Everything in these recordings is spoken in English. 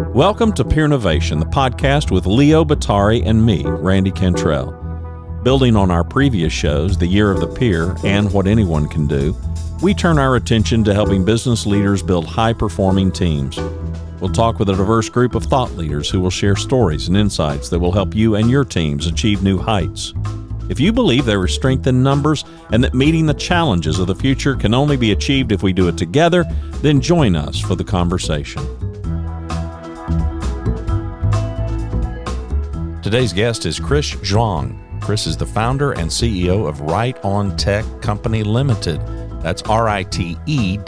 Welcome to Peernovation, the podcast with Leo Batari and me, Randy Cantrell. Building on our previous shows, The Year of the Peer and What Anyone Can Do, we turn our attention to helping business leaders build high-performing teams. We'll talk with a diverse group of thought leaders who will share stories and insights that will help you and your teams achieve new heights. If you believe there is strength in numbers and that meeting the challenges of the future can only be achieved if we do it together, then join us for the conversation. Today's guest is Chris Zhuang. Chris is the founder and CEO of Right On Tech Company Limited. That's RITE-ON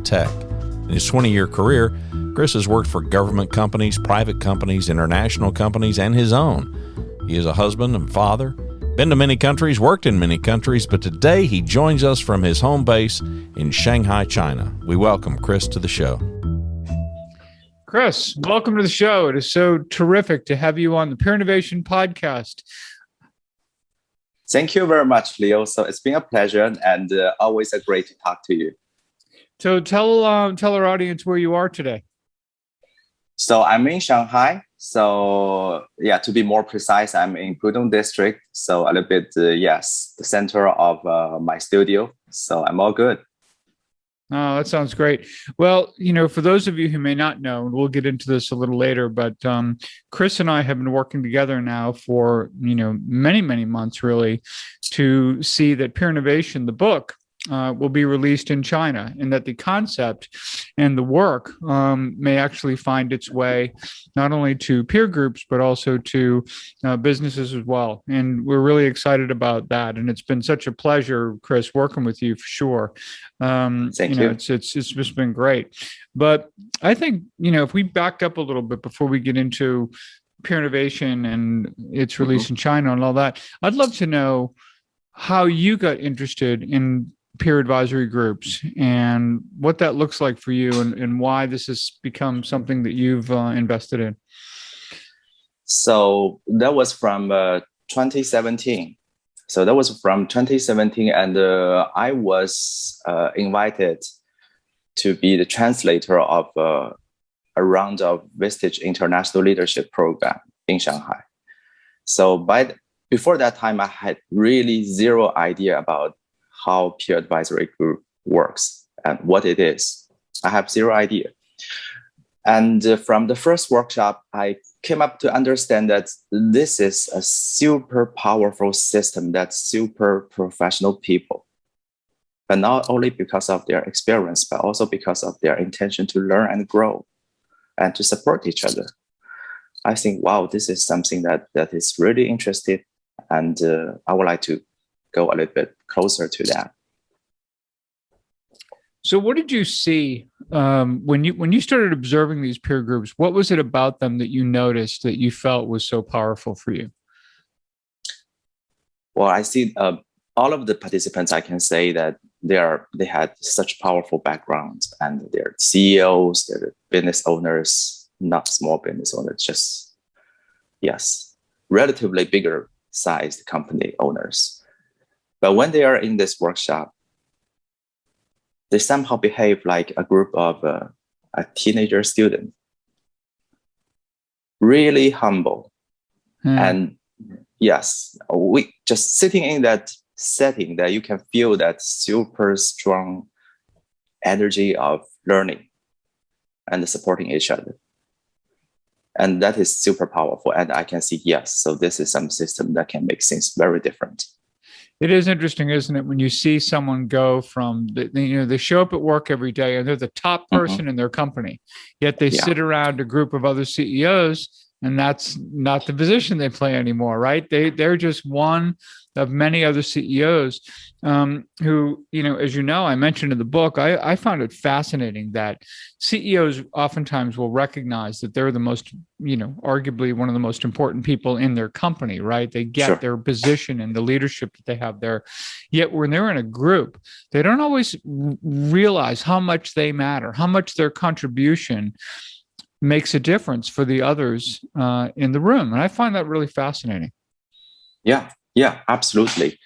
Tech. In his 20-year career, Chris has worked for government companies, private companies, international companies, and his own. He is a husband and father, been to many countries, worked in many countries, but today he joins us from his home base in Shanghai, China. We welcome Chris to the show. Chris, welcome to the show. It is so terrific to have you on the Peernovation podcast. Thank you very much, Leo. So it's been a pleasure and always a great to talk to you. So tell our audience where you are today. So I'm in Shanghai. So yeah, to be more precise, I'm in Pudong district. So a little bit, the center of my studio. So I'm all good. Oh, that sounds great. Well, for those of you who may not know, and we'll get into this a little later, but Chris and I have been working together now for, many, many months, really, to see that Peernovation, the book, will be released in China, and that the concept and the work may actually find its way not only to peer groups, but also to businesses as well. And we're really excited about that. And it's been such a pleasure, Chris, working with you for sure. Thank you. It's just been great. But I think, if we back up a little bit before we get into Peernovation and its release in China and all that, I'd love to know how you got interested in peer advisory groups and what that looks like for you and why this has become something that you've invested in. So that was from 2017. And I was invited to be the translator of a round of Vestige International Leadership Program in Shanghai. So before that time, I had really zero idea about how peer advisory group works and what it is. I have zero idea. And from the first workshop, I came up to understand that this is a super powerful system that's super professional people. But not only because of their experience, but also because of their intention to learn and grow and to support each other. I think, wow, this is something that is really interesting. And I would like to go a little bit closer to that. So what did you see when you started observing these peer groups? What was it about them that you noticed that you felt was so powerful for you? Well, I see all of the participants, I can say that they had such powerful backgrounds, and they're CEOs, they're business owners, not small business owners, just, relatively bigger sized company owners. But when they are in this workshop, they somehow behave like a group of a teenager student, really humble. And we just sitting in that setting that you can feel that super strong energy of learning and supporting each other. And that is super powerful. And I can see, so this is some system that can make things very different. It is interesting, isn't it, when you see someone go from, they show up at work every day and they're the top person in their company, yet they sit around a group of other CEOs, and that's not the position they play anymore, right? They're just one of many other CEOs who, as you know, I mentioned in the book, I found it fascinating that CEOs oftentimes will recognize that they're the most, arguably one of the most important people in their company, right? They get their position and the leadership that they have there. Yet when they're in a group, they don't always realize how much they matter, how much their contribution makes a difference for the others in the room. And I find that really fascinating. Yeah, absolutely.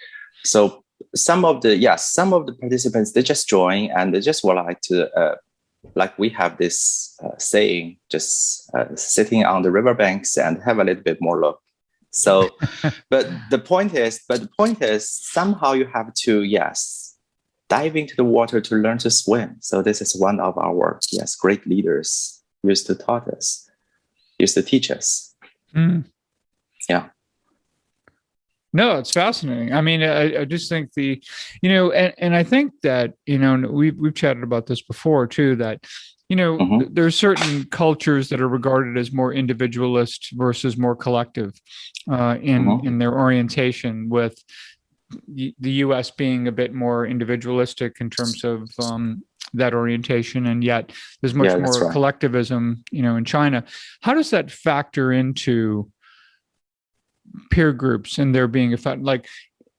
So some of the participants, they just join and they just would like to like we have this saying, just sitting on the riverbanks and have a little bit more look. So, but the point is, somehow you have to, yes, dive into the water to learn to swim. So this is one of our, yes, great leaders used to teach us. Mm. Yeah. No, it's fascinating. I mean, I just think and I think that, we've chatted about this before too, that, there's certain cultures that are regarded as more individualist versus more collective in their orientation, with the US being a bit more individualistic in terms of that orientation. And yet there's much more right. collectivism, in China. How does that factor into peer groups and there being effect? Like,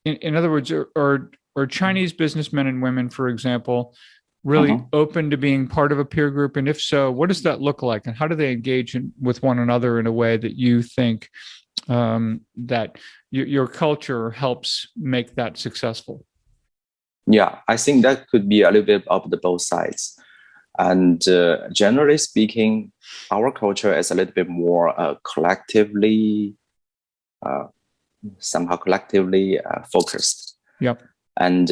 in other words, are Chinese businessmen and women, for example, really open to being part of a peer group? And if so, what does that look like? And how do they engage with one another in a way that you think that your culture helps make that successful? Yeah, I think that could be a little bit of the both sides. And generally speaking, our culture is a little bit more somehow collectively focused. Yep. And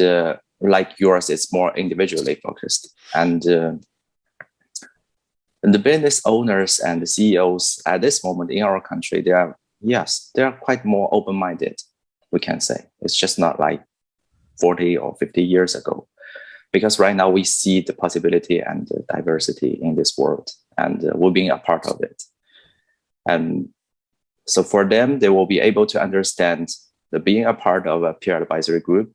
like yours, it's more individually focused. And the business owners and the CEOs at this moment in our country, they are quite more open-minded, we can say. It's just not like 40 or 50 years ago. Because right now we see the possibility and the diversity in this world, and we're being a part of it. And so for them, they will be able to understand that being a part of a peer advisory group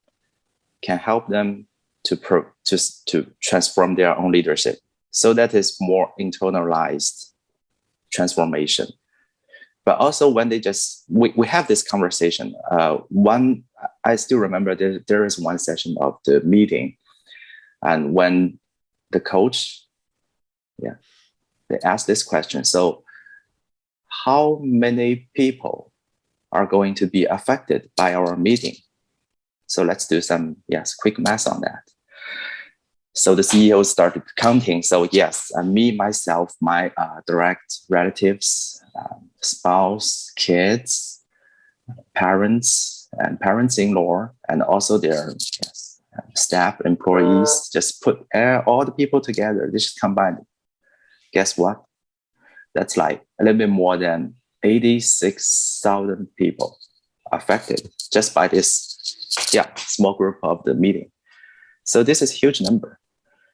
can help them to transform their own leadership. So that is more internalized transformation. But also when we have this conversation, I still remember there is one session of the meeting, and when the coach, they asked this question. So how many people are going to be affected by our meeting? So let's do some, quick math on that. So the CEO started counting. So yes, me, myself, my direct relatives, spouse, kids, parents, and parents-in-law, and also their staff, employees, just put all the people together, they just combined. Guess what? That's like a little bit more than 86,000 people affected just by this small group of the meeting. So this is a huge number.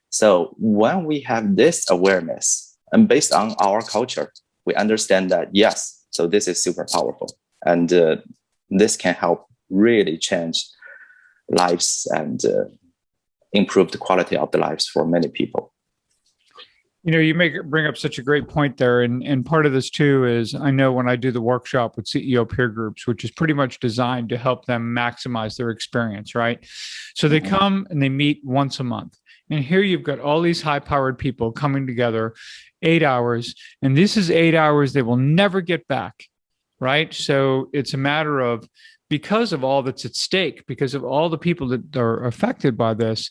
So when we have this awareness, and based on our culture, we understand that, yes, so this is super powerful. And this can help really change lives and improve the quality of the lives for many people. You bring up such a great point there. And part of this too is, I know when I do the workshop with CEO peer groups, which is pretty much designed to help them maximize their experience, right? So they come and they meet once a month. And here you've got all these high-powered people coming together, 8 hours. And this is 8 hours they will never get back, right? So it's a matter of, because of all that's at stake, because of all the people that are affected by this,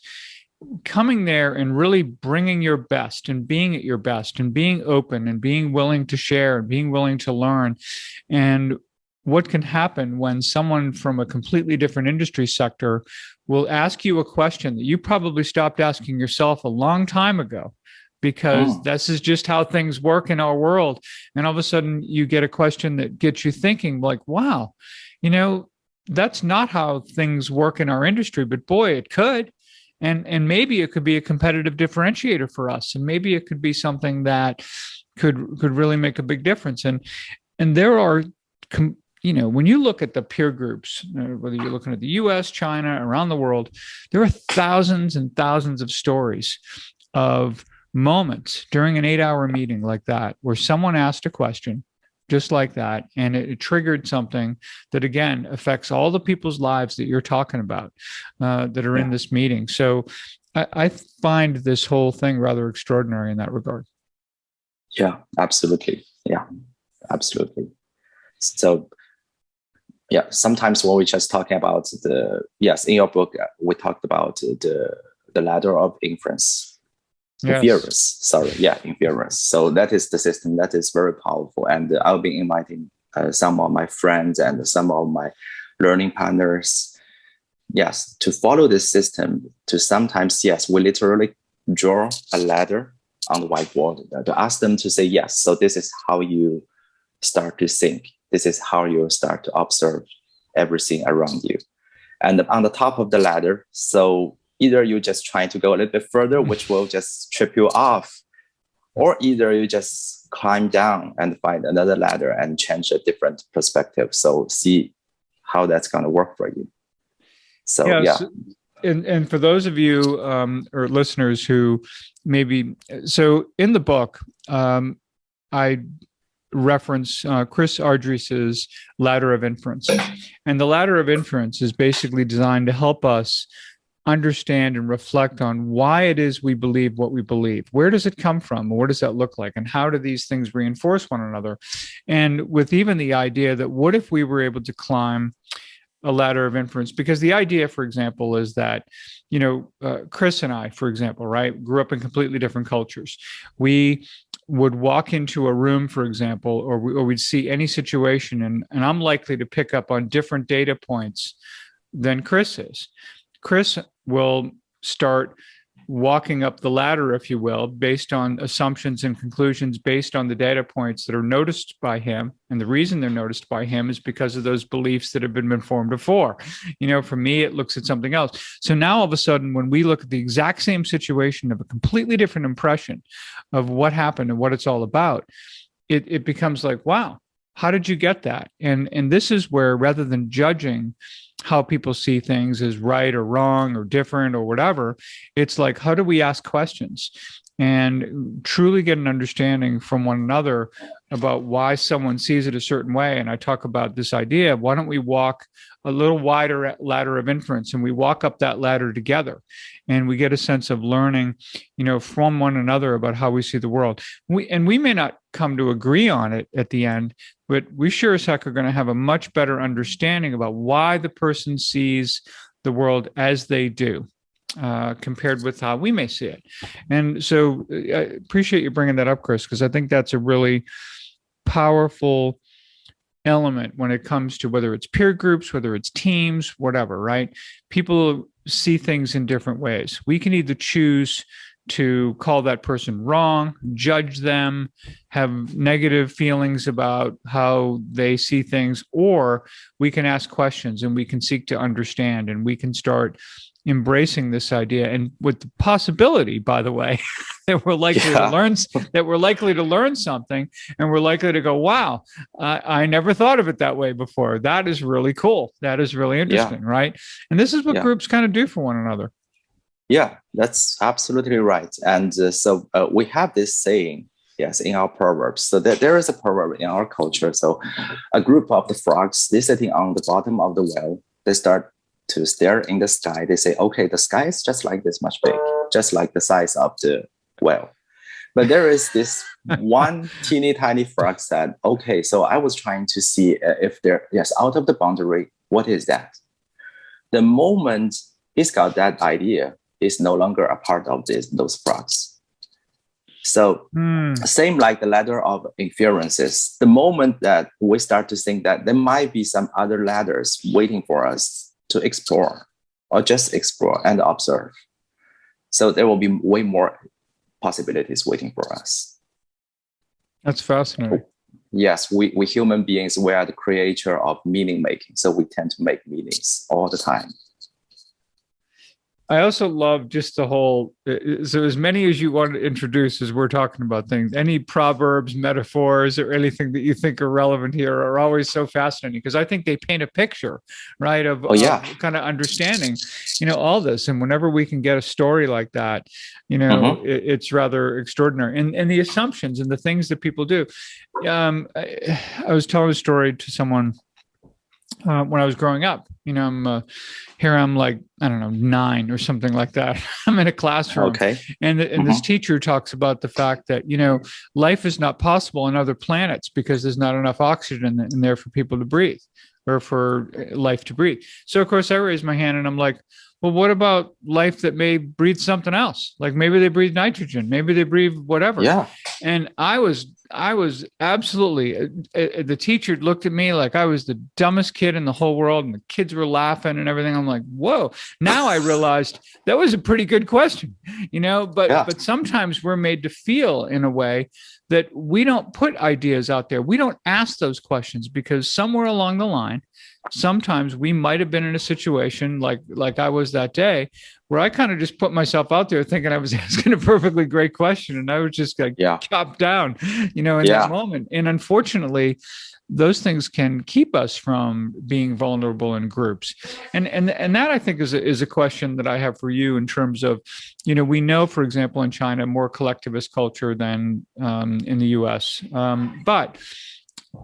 coming there and really bringing your best and being at your best and being open and being willing to share and being willing to learn. And what can happen when someone from a completely different industry sector will ask you a question that you probably stopped asking yourself a long time ago, because this is just how things work in our world. And all of a sudden you get a question that gets you thinking, like, wow, that's not how things work in our industry, but boy, it could. And maybe it could be a competitive differentiator for us. And maybe it could be something that could really make a big difference. And there are, when you look at the peer groups, whether you're looking at the US, China, around the world, there are thousands and thousands of stories of moments during an 8-hour meeting like that, where someone asked a question just like that, and it triggered something that, again, affects all the people's lives that you're talking about that are in this meeting. So I find this whole thing rather extraordinary in that regard. Yeah, absolutely. Yeah, absolutely. So sometimes when we're just talking about in your book, we talked about the ladder of inference. Inference. Sorry, yeah, inference. So that is the system that is very powerful. And I'll be inviting some of my friends and some of my learning partners, yes, to follow this system. To sometimes, yes, we literally draw a ladder on the whiteboard to ask them to say yes. So this is how you start to think. This is how you start to observe everything around you. And on the top of the ladder, so either you just try to go a little bit further, which will just trip you off, or either you just climb down and find another ladder and change a different perspective. So see how that's going to work for you. So, yeah. And for those of you or listeners who maybe, so in the book, I reference Chris Ardrey's ladder of inference. And the ladder of inference is basically designed to help us understand and reflect on why it is we believe what we believe. Where does it come from? What does that look like? And how do these things reinforce one another? And with even the idea that what if we were able to climb a ladder of inference? Because the idea, for example, is that, Chris and I, for example, right, grew up in completely different cultures. We would walk into a room, for example, or we'd see any situation, and I'm likely to pick up on different data points than Chris is. Chris will start walking up the ladder, if you will, based on assumptions and conclusions, based on the data points that are noticed by him. And the reason they're noticed by him is because of those beliefs that have been formed before. For me, it looks at something else. So now all of a sudden, when we look at the exact same situation of a completely different impression of what happened and what it's all about, it becomes like, wow, how did you get that? And this is where, rather than judging how people see things as right or wrong or different or whatever, it's like, how do we ask questions and truly get an understanding from one another about why someone sees it a certain way? And I talk about this idea of, why don't we walk a little wider ladder of inference, and we walk up that ladder together, and we get a sense of learning, from one another about how we see the world. We may not come to agree on it at the end, but we sure as heck are going to have a much better understanding about why the person sees the world as they do, compared with how we may see it. And so I appreciate you bringing that up, Chris, because I think that's a really powerful element when it comes to whether it's peer groups, whether it's teams, whatever, right? People see things in different ways. We can either choose to call that person wrong, judge them, have negative feelings about how they see things, or we can ask questions and we can seek to understand, and we can start embracing this idea, and with the possibility, by the way, that we're likely to learn something, and we're likely to go, wow, I never thought of it that way before. That is really cool. That is really interesting, right? And this is what groups kind of do for one another. Yeah, that's absolutely right. And so we have this saying, yes, in our proverbs. So there is a proverb in our culture. So a group of the frogs, they're sitting on the bottom of the well. They start to stare in the sky. They say, okay, the sky is just like this much big, just like the size of the well. But there is this one teeny tiny frog said, okay, so I was trying to see if out of the boundary, what is that? The moment he's got that idea, is no longer a part of those frogs. So same like the ladder of inferences. The moment that we start to think that there might be some other ladders waiting for us to explore, or just explore and observe. So there will be way more possibilities waiting for us. That's fascinating. Yes, we human beings, we are the creator of meaning making. So we tend to make meanings all the time. I also love just the whole, so as many as you want to introduce as we're talking about things, any proverbs, metaphors, or anything that you think are relevant here are always so fascinating, because I think they paint a picture, right, of kind of understanding, all this. And whenever we can get a story like that, it's rather extraordinary. And the assumptions and the things that people do. I was telling a story to someone when I was growing up. I'm like, I don't know, 9 or something like that. I'm in a classroom. Okay. And this teacher talks about the fact that, life is not possible on other planets because there's not enough oxygen in there for people to breathe, or for life to breathe. So of course I raised my hand and I'm like, well, what about life that may breathe something else? Like maybe they breathe nitrogen, maybe they breathe whatever. Yeah. And I was absolutely, the teacher looked at me like I was the dumbest kid in the whole world, and the kids were laughing and everything. I'm like, whoa. Now I realized that was a pretty good question, but sometimes we're made to feel in a way that we don't put ideas out there. We don't ask those questions because somewhere along the line, sometimes we might have been in a situation like I was that day, where I kind of just put myself out there thinking I was asking a perfectly great question, and I was just like chopped down, in that moment. And unfortunately, those things can keep us from being vulnerable in groups. And that, I think, is a question that I have for you in terms of, we know, for example, in China, more collectivist culture than in the US. But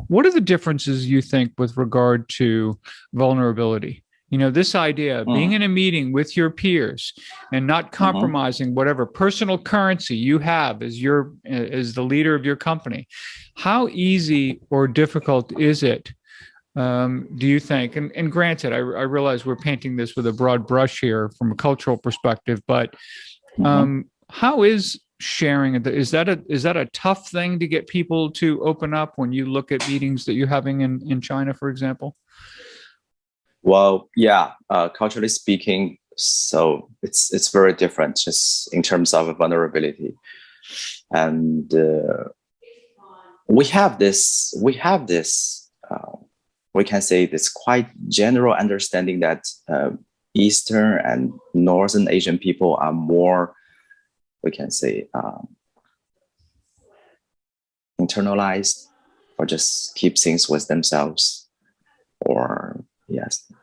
what are the differences you think with regard to vulnerability? This idea of being in a meeting with your peers and not compromising whatever personal currency you have as the leader of your company. How easy or difficult is it, do you think? And granted, I realize we're painting this with a broad brush here from a cultural perspective, but how is sharing? Is that a tough thing to get people to open up when you look at meetings that you're having in China, for example? Well, yeah, culturally speaking, so it's very different just in terms of vulnerability. And we have this, we can say this quite general understanding that Eastern and Northern Asian people are more, we can say, internalized, or just keep things with themselves, or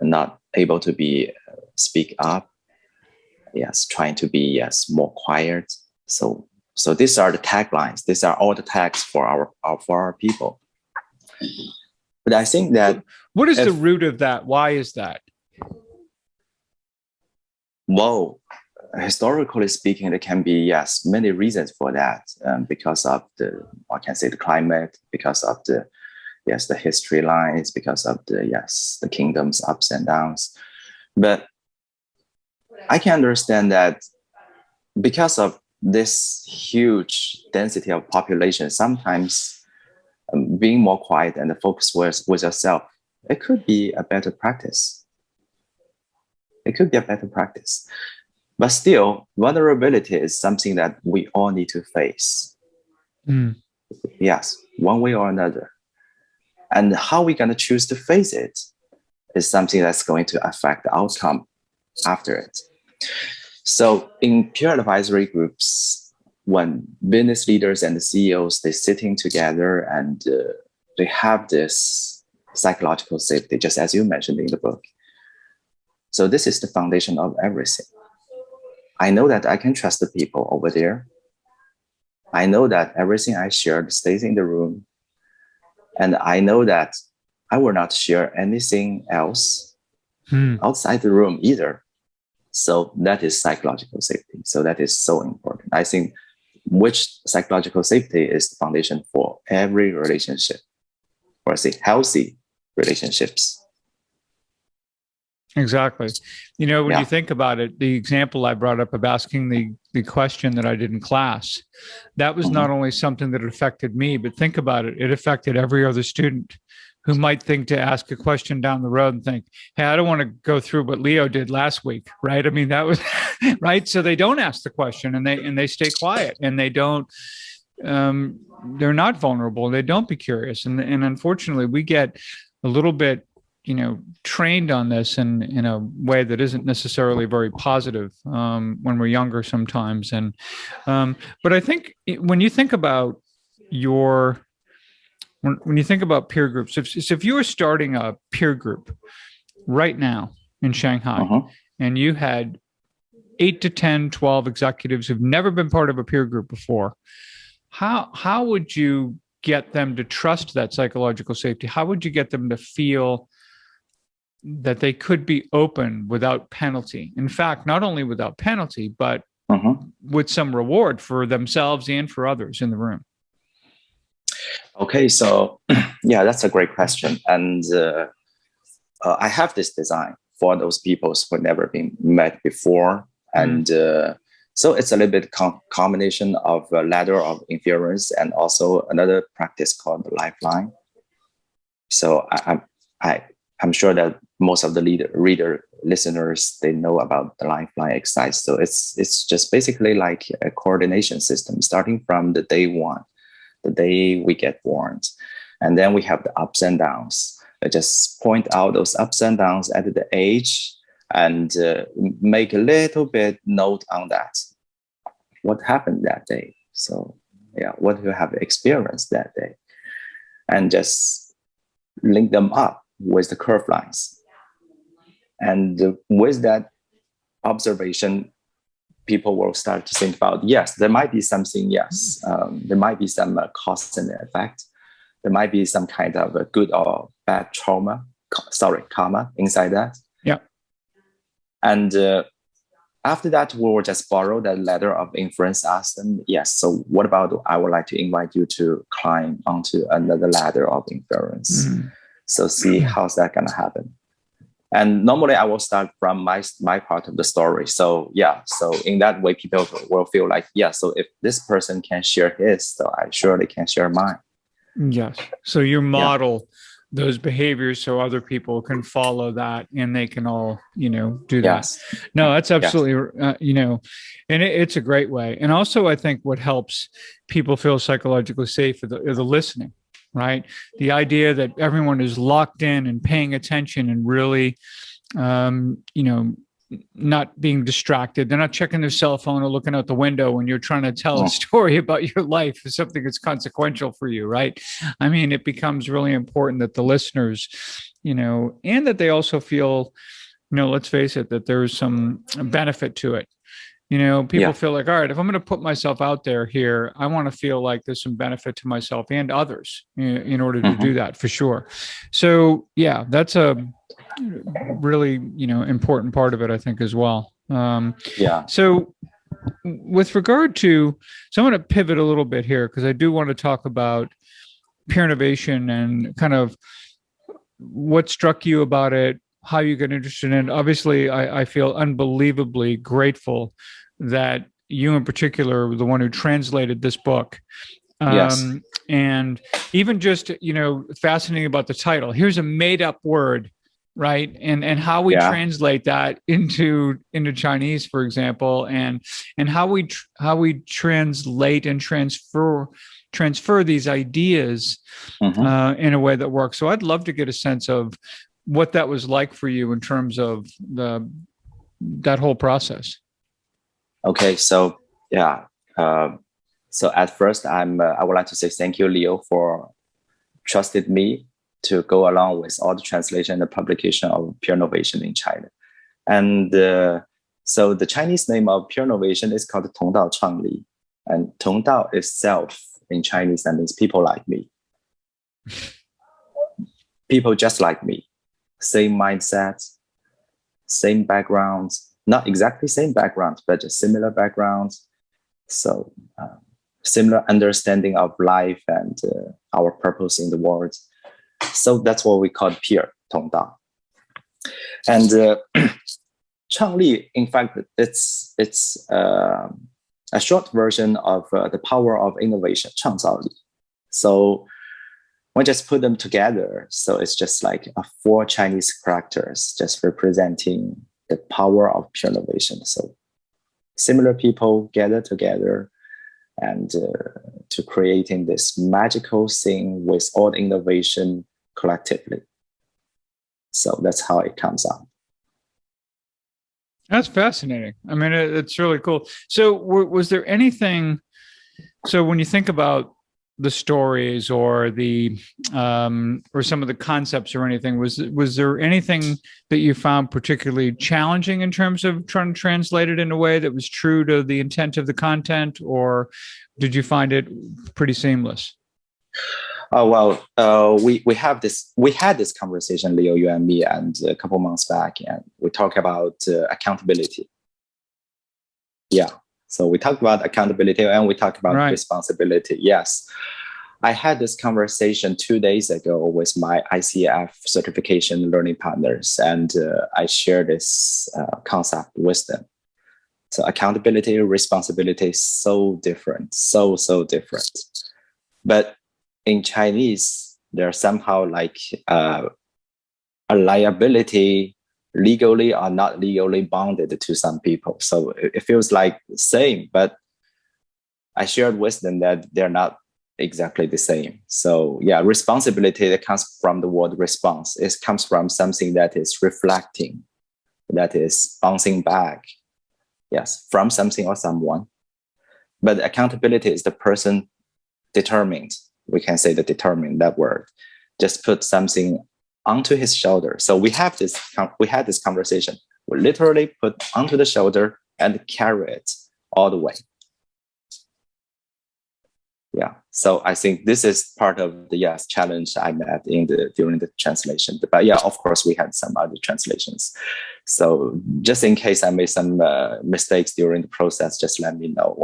not able to be speak up, trying to be more quiet. So these are the taglines. These are all the tags for our people. But I think that what is the root of that? Why is that? Well, historically speaking, there can be many reasons for that. Because of the climate, because of the history lines, because of the kingdom's ups and downs. But I can understand that because of this huge density of population, sometimes being more quiet and focus with yourself, it could be a better practice. But still, vulnerability is something that we all need to face. Yes, one way or another. And how we're going to choose to face it is something that's going to affect the outcome after it. So in peer advisory groups, when business leaders and the CEOs, they're sitting together and they have this psychological safety, just as you mentioned in the book. So this is the foundation of everything. I know that I can trust the people over there. I know that everything I shared stays in the room. And I know that I will not share anything else outside the room either. So that is psychological safety. So that is so important. I think which psychological safety is the foundation for every relationship, or say healthy relationships. Exactly. When you think about it, the example I brought up of asking the question that I did in class, that was not only something that affected me, but think about it. It affected every other student who might think to ask a question down the road and think, hey, I don't want to go through what Leo did last week, right? I mean, that was right. So they don't ask the question and they stay quiet and they don't, they're not vulnerable. They don't be curious. And unfortunately, we get a little bit, trained on this in a way that isn't necessarily very positive when we're younger sometimes. And but I think when you think about when you think about peer groups, if you were starting a peer group right now in Shanghai and you had 8 to 10, 12 executives who've never been part of a peer group before, how would you get them to trust that psychological safety? How would you get them to feel that they could be open without penalty? In fact, not only without penalty, but with some reward for themselves and for others in the room. Okay, so that's a great question. And I have this design. for those people who never been met before. And so it's a little bit combination of a ladder of inference and also another practice called the lifeline. So I'm sure that most of the listeners, they know about the lifeline exercise. So it's just basically like a coordination system starting from the day one, the day we get born. And then we have the ups and downs. I just point out those ups and downs at the age and make a little bit note on that. What happened that day? So yeah, what you have experienced that day? And just link them up with the curve lines. And with that observation, people will start to think about, yes, there might be something, yes. There might be some cause and effect. There might be some kind of a good or bad karma inside that. Yeah. And after that, we will just borrow that ladder of inference, ask them, yes, so what about I would like to invite you to climb onto another ladder of inference. So see how's that going to happen. And normally I will start from my part of the story. So yeah, so in that way, people will feel like, yeah, so if this person can share his, so I surely can share mine. Yes. So you model those behaviors so other people can follow that and they can all, do that. Yes. No, that's absolutely, and it's a great way. And also I think what helps people feel psychologically safe is the listening, right? The idea that everyone is locked in and paying attention and really, not being distracted. They're not checking their cell phone or looking out the window when you're trying to tell a story about your life or something that's consequential for you, right? I mean, it becomes really important that the listeners, and that they also feel, let's face it, that there's some benefit to it. People feel like, all right, if I'm going to put myself out there here, I want to feel like there's some benefit to myself and others in order to do that, for sure. So yeah, that's a really, important part of it, I think, as well. So with regard to, so I'm going to pivot a little bit here because I do want to talk about Peernovation and kind of what struck you about it, how you got interested in it. Obviously, I feel unbelievably grateful that you in particular were the one who translated this book. And even just, fascinating about the title. Here's a made up word, right? And how we translate that into Chinese, for example, and how we translate and transfer these ideas in a way that works. So I'd love to get a sense of what that was like for you in terms of that whole process. Okay, so so at first I would like to say thank you, Leo, for trusted me to go along with all the translation and the publication of Peernovation in China. And so the Chinese name of Peernovation is called Tongdao Changli, and Tongdao itself in Chinese, that means people like me, people just like me. Same mindset, same backgrounds, not exactly same backgrounds, but just similar backgrounds. So similar understanding of life and our purpose in the world. So that's what we call peer, Tongda. And Changli, in fact, it's a short version of the power of innovation, 创造力. So we just put them together. So it's just like 4 Chinese characters just representing the power of Peernovation. So similar people gather together and to creating this magical thing with all innovation collectively. So that's how it comes out. That's fascinating. I mean, it's really cool. So was there anything, so when you think about the stories or the or some of the concepts or anything, was there anything that you found particularly challenging in terms of trying to translate it in a way that was true to the intent of the content, or did you find it pretty seamless? Oh, well, we had this conversation, Leo, you and me, and a couple months back, and we talked about accountability. Yeah. So we talked about accountability and we talked about responsibility. Yes. I had this conversation 2 days ago with my ICF certification learning partners, and I share this concept with them. So accountability, responsibility is so different, so different. But in Chinese, there's somehow like a liability, legally or not legally bounded to some people. So it feels like the same, but I shared with them that they're not exactly the same. So yeah, responsibility that comes from the word response. It comes from something that is reflecting, that is bouncing back, yes, from something or someone. But accountability is the person determined. We can say the determined, that word. Just put something onto his shoulder. So we had this conversation. We literally put onto the shoulder and carry it all the way. Yeah. So I think this is part of the challenge I met during the translation. But yeah, of course, we had some other translations. So just in case I made some mistakes during the process, just let me know.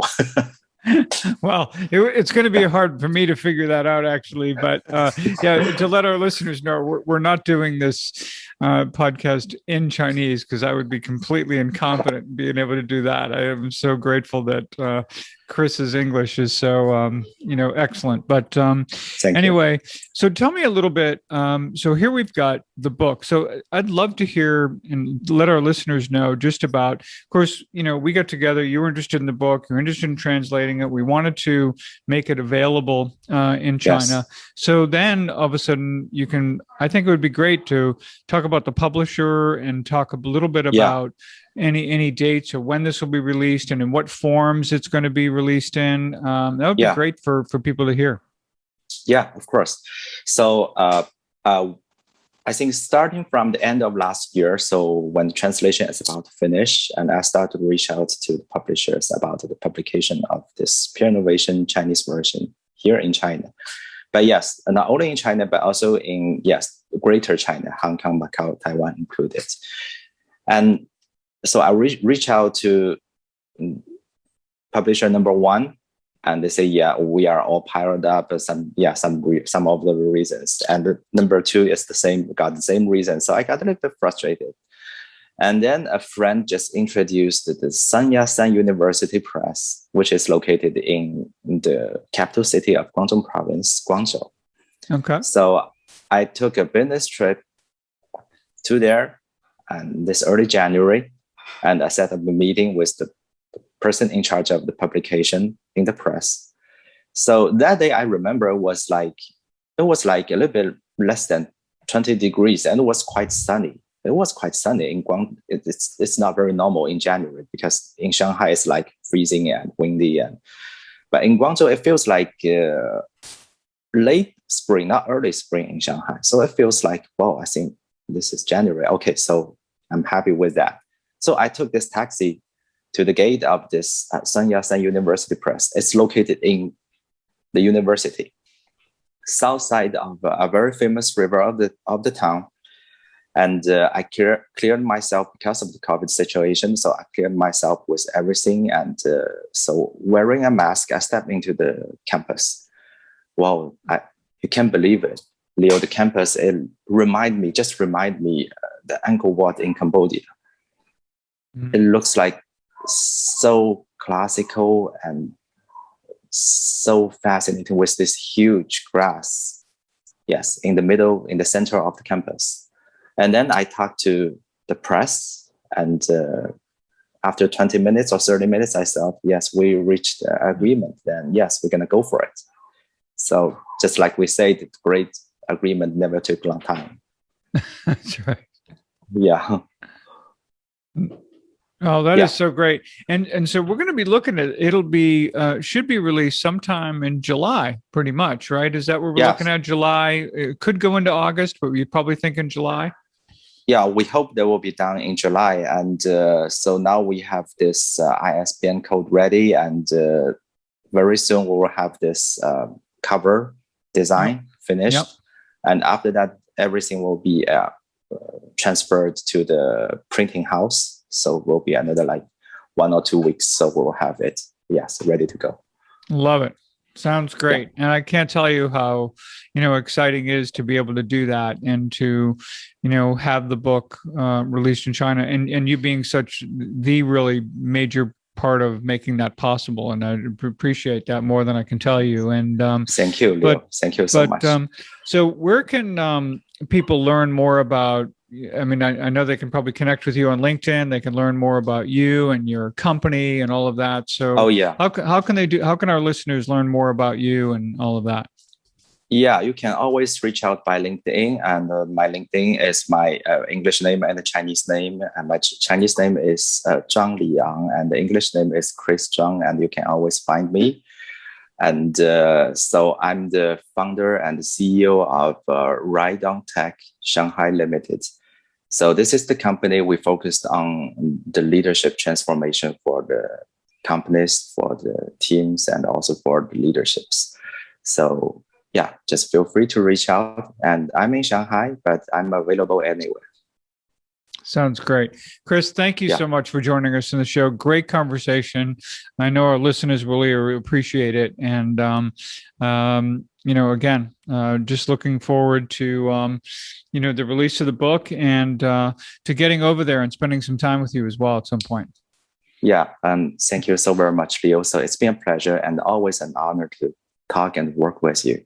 Well, it's going to be hard for me to figure that out, actually. But to let our listeners know, we're not doing this podcast in Chinese because I would be completely incompetent in being able to do that. I am so grateful that Chris's English is so excellent. But anyway, so tell me a little bit. So here we've got the book. So I'd love to hear and let our listeners know just about. Of course, we got together. You were interested in the book. You're interested in translating it. We wanted to make it available in China. Yes. So then all of a sudden I think it would be great to talk about the publisher and talk a little bit about any dates or when this will be released and in what forms it's going to be released in. That would be great for people to hear. Yeah, of course. So I think starting from the end of last year, so when the translation is about to finish, and I started to reach out to the publishers about the publication of this Peernovation Chinese version here in China. But yes, not only in China, but also in, Greater China, Hong Kong, Macau, Taiwan included. And so I reach out to publisher number one, and they say, we are all piled up, but some of the reasons. And number two is got the same reason. So I got a little bit frustrated. And then a friend just introduced the Sun Yat-sen University Press, which is located in the capital city of Guangdong Province, Guangzhou. Okay. So I took a business trip to there, and this early January, and I set up a meeting with the person in charge of the publication in the press. So that day I remember it was like a little bit less than 20 degrees, and it was quite sunny. It was quite sunny in Guangdong. It's not very normal in January because in Shanghai it's like freezing and windy, but in Guangzhou it feels like late spring, not early spring in Shanghai. So it feels like, I think this is January. Okay, so I'm happy with that. So I took this taxi to the gate of this Sun Yat-sen University Press. It's located in the university, south side of a very famous river of the town. And I cleared myself because of the COVID situation. So I cleared myself with everything. And so wearing a mask, I stepped into the campus. Wow, you can't believe it. Leo, the campus, it remind me the Angkor Wat in Cambodia. Mm-hmm. It looks like so classical and so fascinating with this huge grass. Yes, in the center of the campus. And then I talked to the press, and after 20 minutes or 30 minutes, I said, yes, we reached an agreement. Then yes, we're going to go for it. So just like we say, the great agreement never took a long time. That's right. Yeah. Oh, that is so great. And so we're going to be looking at it'll be should be released sometime in July, pretty much, right? Is that what we're looking at? July? It could go into August, but you're probably thinking July. Yeah, we hope that will be done in July. And so now we have this ISBN code ready, and very soon we will have this cover design finished. Yep. And after that, everything will be transferred to the printing house. So it will be another 1 or 2 weeks. So we'll have it, ready to go. Love it. Sounds great. And I can't tell you how, exciting it is to be able to do that and to, have the book released in China and you being such the really major part of making that possible. And I appreciate that more than I can tell you. And thank you, Leo. Thank you so much. So where can people learn more about, I mean, I know they can probably connect with you on LinkedIn. They can learn more about you and your company and all of that. So how can our listeners learn more about you and all of that? Yeah, you can always reach out by LinkedIn, and my LinkedIn is my English name and the Chinese name, and my Chinese name is Zhuang Liang, and the English name is Chris Zhuang, and you can always find me. And so I'm the founder and the CEO of Ride on Tech Shanghai Limited. So this is the company we focused on the leadership transformation for the companies, for the teams, and also for the leaderships. So yeah, just feel free to reach out. And I'm in Shanghai, but I'm available anywhere. Sounds great. Chris, thank you so much for joining us in the show. Great conversation. I know our listeners really appreciate it. And, again, just looking forward to, the release of the book and to getting over there and spending some time with you as well at some point. Yeah. Thank you so very much, Leo. So it's been a pleasure and always an honor to talk and work with you.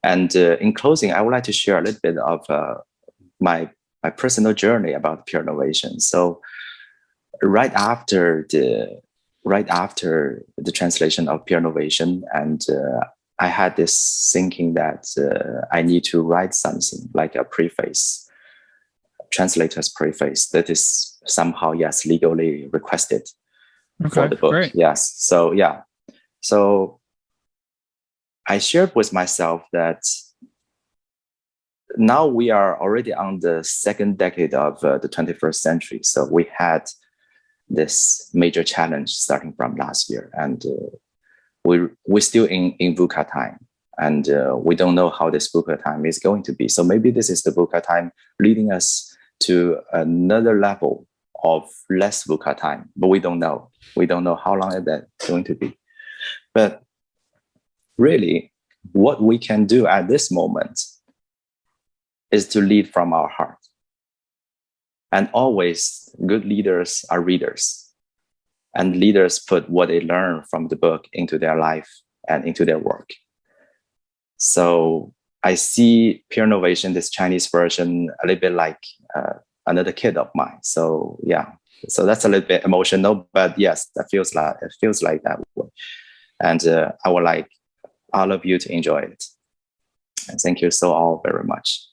And in closing, I would like to share a little bit of my personal journey about Peernovation. So right after the translation of Peernovation, and I had this thinking that I need to write something like a preface, translator's preface that is somehow legally requested for the book. Great. Yes. So I shared with myself that now we are already on the second decade of the 21st century. So we had this major challenge starting from last year, and we're still in VUCA time, and we don't know how this VUCA time is going to be. So maybe this is the VUCA time leading us to another level of less VUCA time, but we don't know. We don't know how long that's going to be. But really, what we can do at this moment is to lead from our heart. And always, good leaders are readers. And leaders put what they learn from the book into their life and into their work. So I see Peernovation, this Chinese version, a little bit like another kid of mine. So yeah, so that's a little bit emotional, but yes, it feels like that way. And I would like all of you to enjoy it. And thank you so all very much.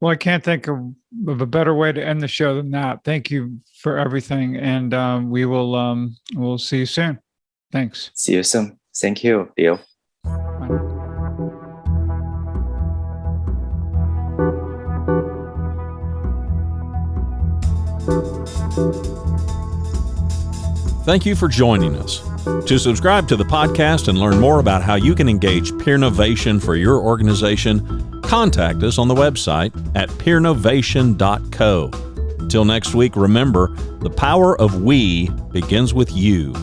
Well, I can't think of a better way to end the show than that. Thank you for everything. And we'll see you soon. Thanks. See you soon. Thank you, Leo. Bye. Thank you for joining us. To subscribe to the podcast and learn more about how you can engage Peernovation for your organization, contact us on the website at peernovation.co. Until next week, remember, the power of we begins with you.